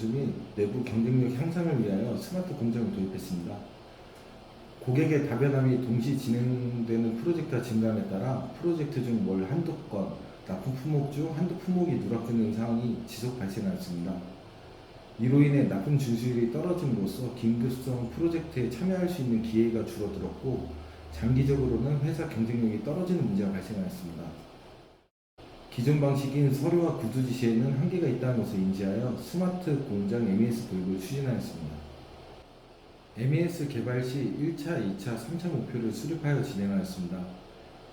및 내부 경쟁력 향상을 위하여 스마트 공정을 도입했습니다. 고객의 다변함이 동시 진행되는 프로젝트가 증가함에 따라 프로젝트 중 월 한두 건, 납품 품목 중 한두 품목이 누락되는 상황이 지속 발생하였습니다. 이로 인해 납품 준수율이 떨어짐으로써 긴급성 프로젝트에 참여할 수 있는 기회가 줄어들었고, 장기적으로는 회사 경쟁력이 떨어지는 문제가 발생하였습니다. 기존 방식인 서류와 구두 지시에는 한계가 있다는 것을 인지하여 스마트 공장 MES 도입을 추진하였습니다. MES 개발 시 1차, 2차, 3차 목표를 수립하여 진행하였습니다.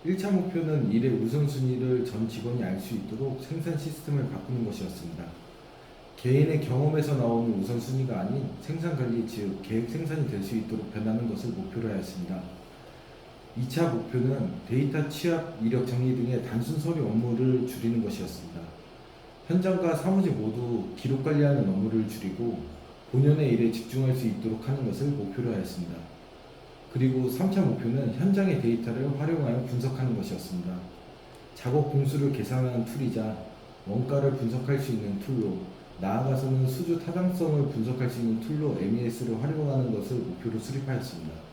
1차 목표는 일의 우선순위를 전 직원이 알 수 있도록 생산 시스템을 바꾸는 것이었습니다. 개인의 경험에서 나오는 우선순위가 아닌 생산관리 즉 계획 생산이 될 수 있도록 변하는 것을 목표로 하였습니다. 2차 목표는 데이터 취합, 이력 정리 등의 단순 서류 업무를 줄이는 것이었습니다. 현장과 사무직 모두 기록 관리하는 업무를 줄이고 본연의 일에 집중할 수 있도록 하는 것을 목표로 하였습니다. 그리고 3차 목표는 현장의 데이터를 활용하여 분석하는 것이었습니다. 작업 공수를 계산하는 툴이자 원가를 분석할 수 있는 툴로, 나아가서는 수주 타당성을 분석할 수 있는 툴로 MES를 활용하는 것을 목표로 수립하였습니다.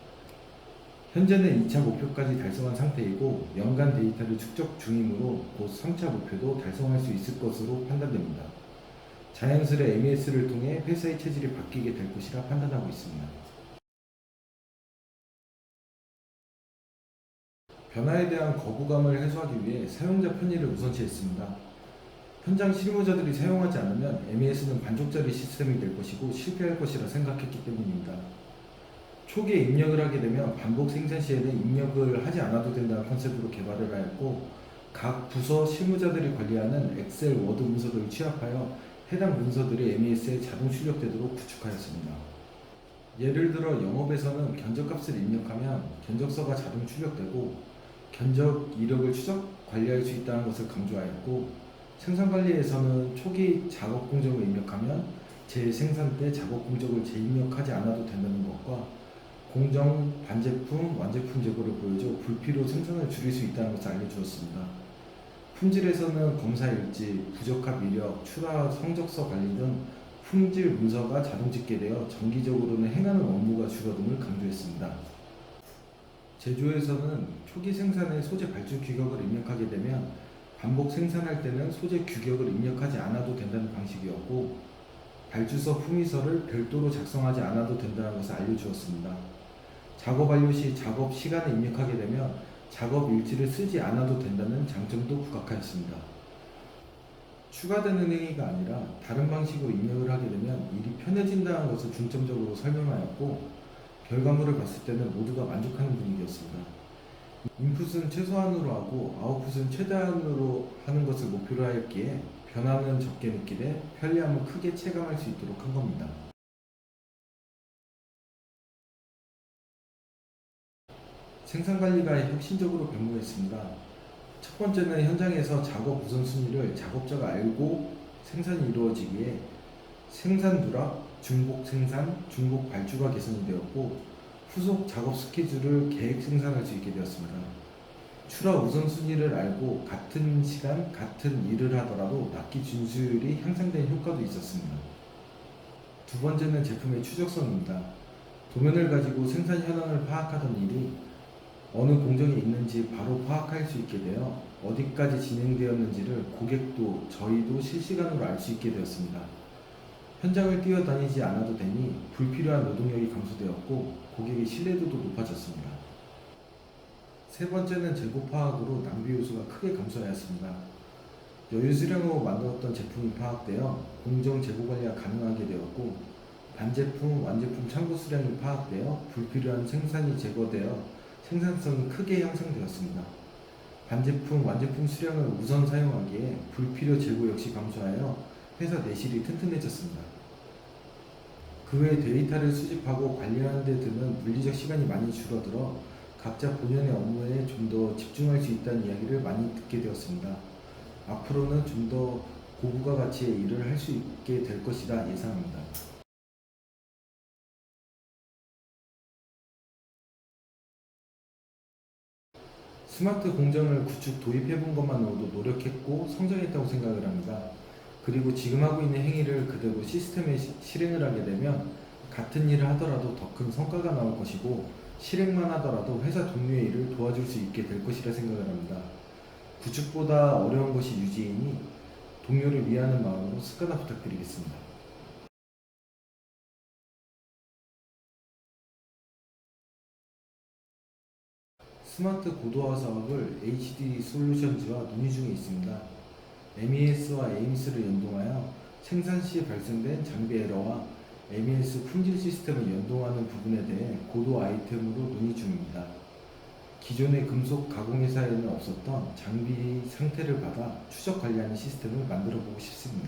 현재는 2차 목표까지 달성한 상태이고 연간 데이터를 축적 중이므로 곧 3차 목표도 달성할 수 있을 것으로 판단됩니다. 자연스레 MES를 통해 회사의 체질이 바뀌게 될 것이라 판단하고 있습니다. 변화에 대한 거부감을 해소하기 위해 사용자 편의를 우선시했습니다. 현장 실무자들이 사용하지 않으면 MES는 반쪽짜리 시스템이 될 것이고 실패할 것이라 생각했기 때문입니다. 초기에 입력을 하게 되면 반복 생산 시에는 입력을 하지 않아도 된다는 컨셉으로 개발을 하였고, 각 부서 실무자들이 관리하는 엑셀, 워드 문서들을 취합하여 해당 문서들이 MES에 자동 출력되도록 구축하였습니다. 예를 들어 영업에서는 견적값을 입력하면 견적서가 자동 출력되고 견적 이력을 추적, 관리할 수 있다는 것을 강조하였고, 생산관리에서는 초기 작업 공정을 입력하면 재생산 때 작업 공정을 재입력하지 않아도 된다는 것과 공정, 반제품, 완제품 재고를 보여줘 불필요 생산을 줄일 수 있다는 것을 알려주었습니다. 품질에서는 검사 일지, 부적합 이력, 추가 성적서 관리 등 품질 문서가 자동 집계되어 정기적으로는 행하는 업무가 줄어듦을 강조했습니다. 제조에서는 초기 생산에 소재 발주 규격을 입력하게 되면 반복 생산할 때는 소재 규격을 입력하지 않아도 된다는 방식이었고, 발주서 품위서를 별도로 작성하지 않아도 된다는 것을 알려주었습니다. 작업 완료 시 작업 시간을 입력하게 되면 작업 일지를 쓰지 않아도 된다는 장점도 부각하였습니다. 추가되는 행위가 아니라 다른 방식으로 입력을 하게 되면 일이 편해진다는 것을 중점적으로 설명하였고, 결과물을 봤을 때는 모두가 만족하는 분위기였습니다. 인풋은 최소한으로 하고 아웃풋은 최대한으로 하는 것을 목표로 하였기에 변화는 적게 느끼되 편리함을 크게 체감할 수 있도록 한 겁니다. 생산관리가 혁신적으로 변모했습니다. 첫 번째는 현장에서 작업 우선순위를 작업자가 알고 생산이 이루어지기에 생산 누락, 중복 생산, 중복 발주가 개선이 되었고, 후속 작업 스케줄을 계획 생산할 수 있게 되었습니다. 추라 우선순위를 알고 같은 시간, 같은 일을 하더라도 납기 준수율이 향상된 효과도 있었습니다. 두 번째는 제품의 추적성입니다. 도면을 가지고 생산 현황을 파악하던 일이 어느 공정에 있는지 바로 파악할 수 있게 되어 어디까지 진행되었는지를 고객도 저희도 실시간으로 알 수 있게 되었습니다. 현장을 뛰어다니지 않아도 되니 불필요한 노동력이 감소되었고 고객의 신뢰도도 높아졌습니다. 세 번째는 재고 파악으로 낭비 요소가 크게 감소하였습니다. 여유 수량으로 만들었던 제품이 파악되어 공정 재고 관리가 가능하게 되었고, 반제품, 완제품 창고 수량이 파악되어 불필요한 생산이 제거되어 생산성이 크게 향상되었습니다. 반제품, 완제품 수량을 우선 사용하기에 불필요 재고 역시 감소하여 회사 내실이 튼튼해졌습니다. 그 외 데이터를 수집하고 관리하는 데 드는 물리적 시간이 많이 줄어들어 각자 본연의 업무에 좀 더 집중할 수 있다는 이야기를 많이 듣게 되었습니다. 앞으로는 좀 더 고부가 가치의 일을 할 수 있게 될 것이라 예상합니다. 스마트 공정을 구축 도입해 본 것만으로도 노력했고 성장했다고 생각을 합니다. 그리고 지금 하고 있는 행위를 그대로 시스템에 실행을 하게 되면 같은 일을 하더라도 더 큰 성과가 나올 것이고 실행만 하더라도 회사 동료의 일을 도와줄 수 있게 될 것이라 생각을 합니다. 구축보다 어려운 것이 유지이니 동료를 위하는 마음으로 습관화 부탁드리겠습니다. 스마트 고도화 사업을 HD 솔루션즈와 논의 중에 있습니다. MES와 에임스를 연동하여 생산 시 발생된 장비 에러와 MES 품질 시스템을 연동하는 부분에 대해 고도 아이템으로 논의 중입니다. 기존의 금속 가공회사에는 없었던 장비 상태를 받아 추적 관리하는 시스템을 만들어 보고 싶습니다.